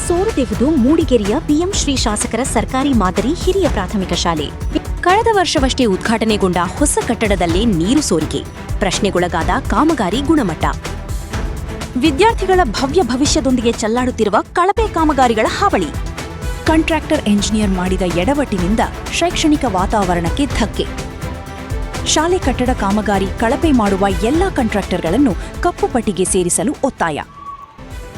ಸೋರು ತೆಗೆದು ಮೂಡಿಗೆರೆಯ ಪಿಎಂ ಶ್ರೀ ಶಾಸಕರ ಸರ್ಕಾರಿ ಮಾದರಿ ಹಿರಿಯ ಪ್ರಾಥಮಿಕ ಶಾಲೆ. ಕಳೆದ ವರ್ಷವಷ್ಟೇ ಉದ್ಘಾಟನೆಗೊಂಡ ಹೊಸ ಕಟ್ಟಡದಲ್ಲೇ ನೀರು ಸೋರಿಕೆ, ಪ್ರಶ್ನೆಗೊಳಗಾದ ಕಾಮಗಾರಿ ಗುಣಮಟ್ಟ. ವಿದ್ಯಾರ್ಥಿಗಳ ಭವ್ಯ ಭವಿಷ್ಯದೊಂದಿಗೆ ಚೆಲ್ಲಾಡುತ್ತಿರುವ ಕಳಪೆ ಕಾಮಗಾರಿಗಳ ಹಾವಳಿ. ಕಾಂಟ್ರಾಕ್ಟರ್ ಎಂಜಿನಿಯರ್ ಮಾಡಿದ ಎಡವಟ್ಟಿನಿಂದ ಶೈಕ್ಷಣಿಕ ವಾತಾವರಣಕ್ಕೆ ಧಕ್ಕೆ. ಶಾಲೆ ಕಟ್ಟಡ ಕಾಮಗಾರಿ ಕಳಪೆ ಮಾಡುವ ಎಲ್ಲಾ ಕಾಂಟ್ರಾಕ್ಟರ್ಗಳನ್ನು ಕಪ್ಪು ಪಟ್ಟಿಗೆ ಸೇರಿಸಲು ಒತ್ತಾಯ.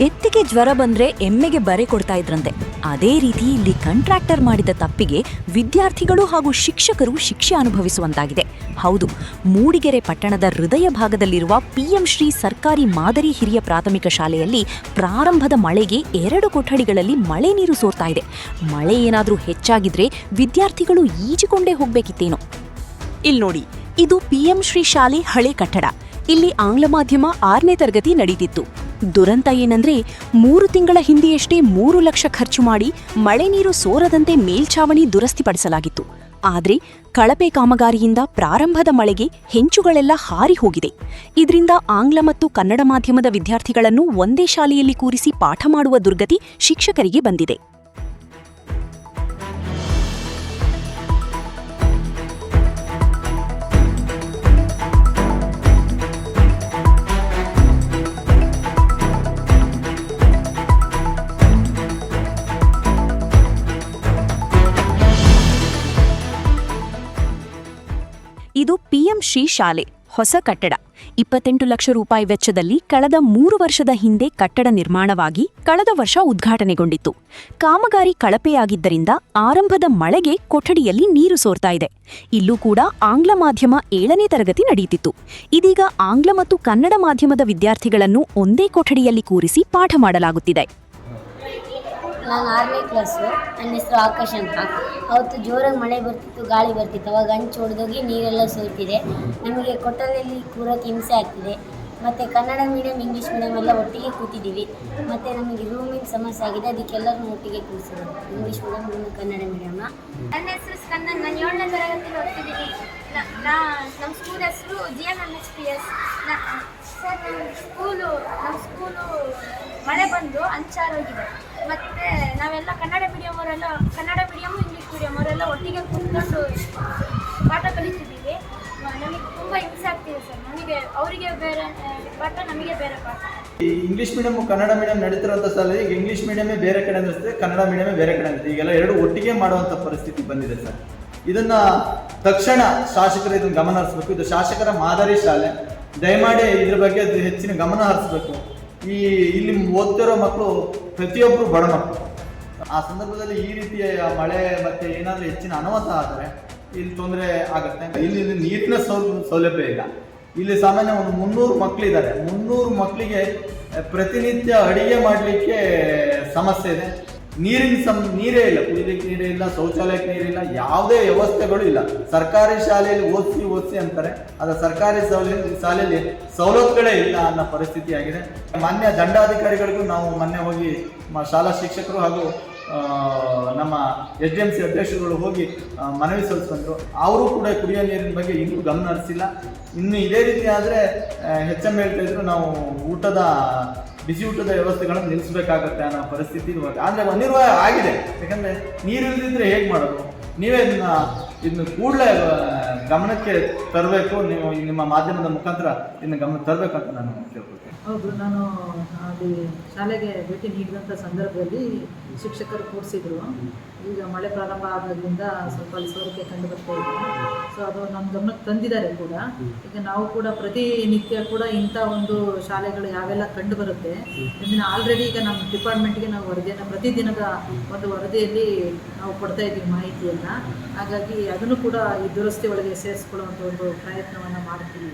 ಎತ್ತಿಗೆ ಜ್ವರ ಬಂದ್ರೆ ಎಮ್ಮೆಗೆ ಬರೆ ಕೊಡ್ತಾ ಇದ್ರಂತೆ, ಅದೇ ರೀತಿ ಇಲ್ಲಿ ಕಾಂಟ್ರಾಕ್ಟರ್ ಮಾಡಿದ ತಪ್ಪಿಗೆ ವಿದ್ಯಾರ್ಥಿಗಳು ಹಾಗೂ ಶಿಕ್ಷಕರು ಶಿಕ್ಷೆ ಅನುಭವಿಸುವಂತಾಗಿದೆ. ಹೌದು, ಮೂಡಿಗೆರೆ ಪಟ್ಟಣದ ಹೃದಯ ಭಾಗದಲ್ಲಿರುವ ಪಿಎಂ ಶ್ರೀ ಸರ್ಕಾರಿ ಮಾದರಿ ಹಿರಿಯ ಪ್ರಾಥಮಿಕ ಶಾಲೆಯಲ್ಲಿ ಪ್ರಾರಂಭದ ಮಳೆಗೆ 2 ಕೊಠಡಿಗಳಲ್ಲಿ ಮಳೆ ನೀರು ಸೋರ್ತಾ ಇದೆ. ಮಳೆ ಏನಾದರೂ ಹೆಚ್ಚಾಗಿದ್ರೆ ವಿದ್ಯಾರ್ಥಿಗಳು ಈಜಿಕೊಂಡೇ ಹೋಗ್ಬೇಕಿತ್ತೇನೋ. ಇಲ್ಲಿ ನೋಡಿ, ಇದು ಪಿಎಂ ಶ್ರೀ ಶಾಲೆ ಹಳೆ ಕಟ್ಟಡ. ಇಲ್ಲಿ ಆಂಗ್ಲ ಮಾಧ್ಯಮ 6ನೇ ತರಗತಿ ನಡೀತಿತ್ತು. ದುರಂತ ಏನಂದ್ರೆ 3 ತಿಂಗಳ ಹಿಂದೆಯಷ್ಟೇ 3 ಲಕ್ಷ ಖರ್ಚು ಮಾಡಿ ಮಳೆ ನೀರು ಸೋರದಂತೆ ಮೇಲ್ಛಾವಣಿ ದುರಸ್ತಿಪಡಿಸಲಾಗಿತ್ತು. ಆದ್ರೆ ಕಳಪೆ ಕಾಮಗಾರಿಯಿಂದ ಪ್ರಾರಂಭದ ಮಳೆಗೆ ಹೆಂಚುಗಳೆಲ್ಲ ಹಾರಿ ಹೋಗಿದೆ. ಇದರಿಂದ ಆಂಗ್ಲ ಮತ್ತು ಕನ್ನಡ ಮಾಧ್ಯಮದ ವಿದ್ಯಾರ್ಥಿಗಳನ್ನು ಒಂದೇ ಶಾಲೆಯಲ್ಲಿ ಕೂರಿಸಿ ಪಾಠ ಮಾಡುವ ದುರ್ಗತಿ ಶಿಕ್ಷಕರಿಗೆ ಬಂದಿದೆ. ಇದು ಪಿಎಂ ಶ್ರೀ ಶಾಲೆ ಹೊಸ ಕಟ್ಟಡ. 28 ಲಕ್ಷ ರೂಪಾಯಿ ವೆಚ್ಚದಲ್ಲಿ ಕಳೆದ 3 ವರ್ಷದ ಹಿಂದೆ ಕಟ್ಟಡ ನಿರ್ಮಾಣವಾಗಿ ಕಳೆದ ವರ್ಷ ಉದ್ಘಾಟನೆಗೊಂಡಿತ್ತು. ಕಾಮಗಾರಿ ಕಳಪೆಯಾಗಿದ್ದರಿಂದ ಆರಂಭದ ಮಳೆಗೆ ಕೊಠಡಿಯಲ್ಲಿ ನೀರು ಸೋರ್ತಾ ಇದೆ. ಇಲ್ಲೂ ಕೂಡ ಆಂಗ್ಲ ಮಾಧ್ಯಮ 7ನೇ ತರಗತಿ ನಡೆಯುತ್ತಿತ್ತು. ಇದೀಗ ಆಂಗ್ಲ ಮತ್ತು ಕನ್ನಡ ಮಾಧ್ಯಮದ ವಿದ್ಯಾರ್ಥಿಗಳನ್ನು ಒಂದೇ ಕೊಠಡಿಯಲ್ಲಿ ಕೂರಿಸಿ ಪಾಠ ಮಾಡಲಾಗುತ್ತಿದೆ. ನಾನು 6ನೇ ಕ್ಲಾಸು. ನನ್ನ ಹೆಸರು ಆಕಾಶ್ ಅಂತ. ಅವತ್ತು ಜೋರಾಗಿ ಮಳೆ ಬರ್ತಿತ್ತು, ಗಾಳಿ ಬರ್ತಿತ್ತು. ಅವಾಗ ಹಂಚು ಹೊಡೆದೋಗಿ ನೀರೆಲ್ಲ ಸೋರ್ತಿದೆ. ನಮಗೆ ಕೊಠಡಿಯಲ್ಲಿ ಕೂರೋಕ್ಕೆ ಹಿಂಸೆ ಆಗ್ತಿದೆ. ಮತ್ತು ಕನ್ನಡ ಮೀಡಿಯಮ್, ಇಂಗ್ಲೀಷ್ ಮೀಡಿಯಮ್ ಎಲ್ಲ ಒಟ್ಟಿಗೆ ಕೂತಿದ್ದೀವಿ. ಮತ್ತು ನಮಗೆ ರೂಮಿನ ಸಮಸ್ಯೆ ಆಗಿದೆ, ಅದಕ್ಕೆಲ್ಲರೂ ಒಟ್ಟಿಗೆ ಕೂರಿಸಿದ್ರು, ಇಂಗ್ಲೀಷ್ ಮೀಡಿಯಮ್, ಕನ್ನಡ ಮೀಡಿಯಮ್ಮ. ನನ್ನ ಹೆಸರು ಸ್ಕಂದನ್. ನಾನು 7ನೇ ತರಗತಿಯಲ್ಲಿ ಓದ್ತಿದ್ದೀನಿ. ನಮ್ಮ ಸ್ಕೂಲ್ ಹೆಸರು GMMHPS. ಸರ್, ನಮ್ಮ ಸ್ಕೂಲು ಮಳೆ ಬಂದು ಹಂಚಾರೋಗಿದೆ. ಮತ್ತು ನಾವೆಲ್ಲ ಕನ್ನಡ ಮೀಡಿಯಮ್, ಇಂಗ್ಲೀಷ್ ಮೀಡಿಯಮ್ ಅವರೆಲ್ಲ ಒಟ್ಟಿಗೆ ಕೂತ್ಕೊಂಡು ಪಾಠ ಕಲಿತಿದ್ದೀವಿ. ನಮಗೆ ತುಂಬ ಹಿಂಸೆ ಆಗ್ತಿದೆ ಸರ್. ಅವರಿಗೆ ಬೇರೆ ಪಾಠ, ನಮಗೆ ಬೇರೆ ಪಾಠ. ಈ ಇಂಗ್ಲೀಷ್ ಮೀಡಿಯಮ್, ಕನ್ನಡ ಮೀಡಿಯಮ್ ನಡೀತಿರೋಂಥ ಸಾಲ ಈಗ ಇಂಗ್ಲೀಷ್ ಮೀಡಿಯಮೇ ಬೇರೆ ಕಡೆ ಅನಿಸುತ್ತೆ, ಕನ್ನಡ ಮೀಡಿಯಮೇ ಬೇರೆ ಕಡೆ ಅನಿಸುತ್ತೆ. ಈಗೆಲ್ಲ 2 ಒಟ್ಟಿಗೆ ಮಾಡುವಂಥ ಪರಿಸ್ಥಿತಿ ಬಂದಿದೆ ಸರ್. ಇದನ್ನು ತಕ್ಷಣ ಶಾಸಕರು ಇದನ್ನು ಗಮನ ಹರಿಸಬೇಕು. ಇದು ಶಾಸಕರ ಮಾದರಿ ಶಾಲೆ. ದಯಮಾಡಿ ಇದ್ರ ಬಗ್ಗೆ ಹೆಚ್ಚಿನ ಗಮನ ಹರಿಸಬೇಕು. ಇಲ್ಲಿ ಓದ್ತಿರೋ ಮಕ್ಕಳು ಪ್ರತಿಯೊಬ್ಬರು ಬಡ ಮಕ್ಕಳು. ಆ ಸಂದರ್ಭದಲ್ಲಿ ಈ ರೀತಿಯ ಮಳೆ ಮತ್ತು ಏನಾದರೂ ಹೆಚ್ಚಿನ ಅನಾಹುತ ಆದರೆ ಇಲ್ಲಿ ತೊಂದರೆ ಆಗುತ್ತೆ. ಇಲ್ಲಿ ನೀರಿನ ಸೌಲಭ್ಯ ಇಲ್ಲ. ಇಲ್ಲಿ ಸಾಮಾನ್ಯ ಒಂದು 300 ಮಕ್ಕಳಿದ್ದಾರೆ. 300 ಮಕ್ಕಳಿಗೆ ಪ್ರತಿನಿತ್ಯ ಅಡಿಗೆ ಮಾಡಲಿಕ್ಕೆ ಸಮಸ್ಯೆ ಇದೆ. ನೀರೇ ಇಲ್ಲ, ಕುಡಿಲಿಕ್ಕೆ ನೀರೇ ಇಲ್ಲ, ಶೌಚಾಲಯಕ್ಕೆ ನೀರಿಲ್ಲ, ಯಾವುದೇ ವ್ಯವಸ್ಥೆಗಳು ಇಲ್ಲ. ಸರ್ಕಾರಿ ಶಾಲೆಯಲ್ಲಿ ಓದಿಸಿ ಅಂತಾರೆ, ಆದರೆ ಸರ್ಕಾರಿ ಶಾಲೆಯಲ್ಲಿ ಸವಲತ್ತುಗಳೇ ಇಲ್ಲ ಅನ್ನೋ ಪರಿಸ್ಥಿತಿ ಆಗಿದೆ. ಮಾನ್ಯ ದಂಡಾಧಿಕಾರಿಗಳಿಗೂ ನಾವು ಮೊನ್ನೆ ಹೋಗಿ ಶಾಲಾ ಶಿಕ್ಷಕರು ಹಾಗೂ ನಮ್ಮ SDMC ಅಧ್ಯಕ್ಷರುಗಳು ಹೋಗಿ ಮನವಿ ಸಲ್ಲಿಸಿದ್ರು. ಅವರು ಕೂಡ ಕುಡಿಯೋ ನೀರಿನ ಬಗ್ಗೆ ಇನ್ನೂ ಗಮನ ಹರಿಸಿಲ್ಲ. ಇನ್ನು ಇದೇ ರೀತಿ ಆದರೆ HM ಹೇಳ್ತಾ ಇದ್ರು, ನಾವು ಬಿಸಿ ಊಟದ ವ್ಯವಸ್ಥೆಗಳನ್ನು ನಿಲ್ಲಿಸಬೇಕಾಗತ್ತೆ ಅನ್ನೋ ಪರಿಸ್ಥಿತಿ. ಆದರೆ ಅನಿವಾರ್ಯ ಆಗಿದೆ. ಯಾಕಂದರೆ ನೀರು ಇಲ್ಲದಿದ್ದರೆ ಹೇಗೆ ಮಾಡೋದು? ನೀವೇ ಇದನ್ನು ಕೂಡಲೇ ಗಮನಕ್ಕೆ ತರಬೇಕು. ನೀವು ನಿಮ್ಮ ಮಾಧ್ಯಮದ ಮುಖಾಂತರ ಇದನ್ನು ಗಮನಕ್ಕೆ ತರಬೇಕು ಅಂತ ನಾನು ಕೇಳ್ಕೊಳ್ತೇನೆ. ಹೌದು, ನಾನು ಅಲ್ಲಿ ಶಾಲೆಗೆ ಭೇಟಿ ನೀಡಿದಂಥ ಸಂದರ್ಭದಲ್ಲಿ ಶಿಕ್ಷಕರು ಕೂರಿಸಿದ್ರು. ಈಗ ಮಳೆ ಪ್ರಾರಂಭ ಆಗೋದ್ರಿಂದ ಸ್ವಲ್ಪ ಅಲ್ಲಿ ಸೋರಿಕೆ ಕಂಡು ಬರ್ತಾ ಇದೆ. ಸೊ ಅದು ನಮ್ಮ ಗಮನಕ್ಕೆ ತಂದಿದ್ದಾರೆ ಕೂಡ. ಈಗ ನಾವು ಕೂಡ ಪ್ರತಿನಿತ್ಯ ಕೂಡ ಇಂಥ ಒಂದು ಶಾಲೆಗಳು ಯಾವೆಲ್ಲ ಕಂಡು ಬರುತ್ತೆ ಇದನ್ನು ಆಲ್ರೆಡಿ ಈಗ ನಮ್ಮ ಡಿಪಾರ್ಟ್ಮೆಂಟ್ಗೆ ನಾವು ವರದಿಯನ್ನು ಪ್ರತಿದಿನದ ಒಂದು ವರದಿಯಲ್ಲಿ ನಾವು ಕೊಡ್ತಾ ಇದ್ದೀವಿ ಮಾಹಿತಿಯನ್ನು. ಹಾಗಾಗಿ ಅದನ್ನು ಕೂಡ ಈ ದುರಸ್ತಿ ಒಳಗೆ ಸೇರಿಸ್ಕೊಳ್ಳುವಂಥ ಒಂದು ಪ್ರಯತ್ನವನ್ನು ಮಾಡ್ತೀವಿ.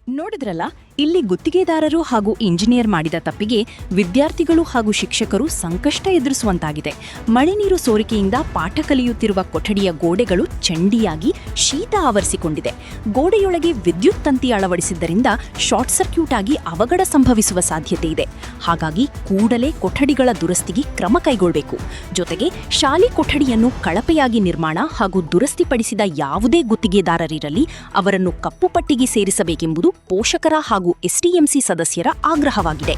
ನೋಡಿದ್ರಲ್ಲ, ಇಲ್ಲಿ ಗುತ್ತಿಗೆದಾರರು ಹಾಗೂ ಇಂಜಿನಿಯರ್ ಮಾಡಿದ ತಪ್ಪಿಗೆ ವಿದ್ಯಾರ್ಥಿಗಳು ಹಾಗೂ ಶಿಕ್ಷಕರು ಸಂಕಷ್ಟ ಎದುರಿಸುವಂತಾಗಿದೆ. ಮಳೆ ನೀರು ಸೋರಿಕೆಯಿಂದ ಪಾಠ ಕಲಿಯುತ್ತಿರುವ ಕೊಠಡಿಯ ಗೋಡೆಗಳು ಚಂಡಿಯಾಗಿ ಶೀತ ಆವರಿಸಿಕೊಂಡಿದೆ. ಗೋಡೆಯೊಳಗೆ ವಿದ್ಯುತ್ ತಂತಿ ಅಳವಡಿಸಿದ್ದರಿಂದ ಶಾರ್ಟ್ ಸರ್ಕ್ಯೂಟ್ ಆಗಿ ಅವಘಡ ಸಂಭವಿಸುವ ಸಾಧ್ಯತೆ ಇದೆ. ಹಾಗಾಗಿ ಕೂಡಲೇ ಕೊಠಡಿಗಳ ದುರಸ್ತಿಗೆ ಕ್ರಮ ಕೈಗೊಳ್ಳಬೇಕು. ಜೊತೆಗೆ ಶಾಲೆ ಕೊಠಡಿಯನ್ನು ಕಳಪೆಯಾಗಿ ನಿರ್ಮಾಣ ಹಾಗೂ ದುರಸ್ತಿಪಡಿಸಿದ ಯಾವುದೇ ಗುತ್ತಿಗೆದಾರರಿರಲಿ ಅವರನ್ನು ಕಪ್ಪು ಪಟ್ಟಿಗೆ ಸೇರಿಸಬೇಕೆಂಬುದು ಪೋಷಕರ ಹಾಗೂ SDMC ಸದಸ್ಯರ ಆಗ್ರಹವಾಗಿದೆ.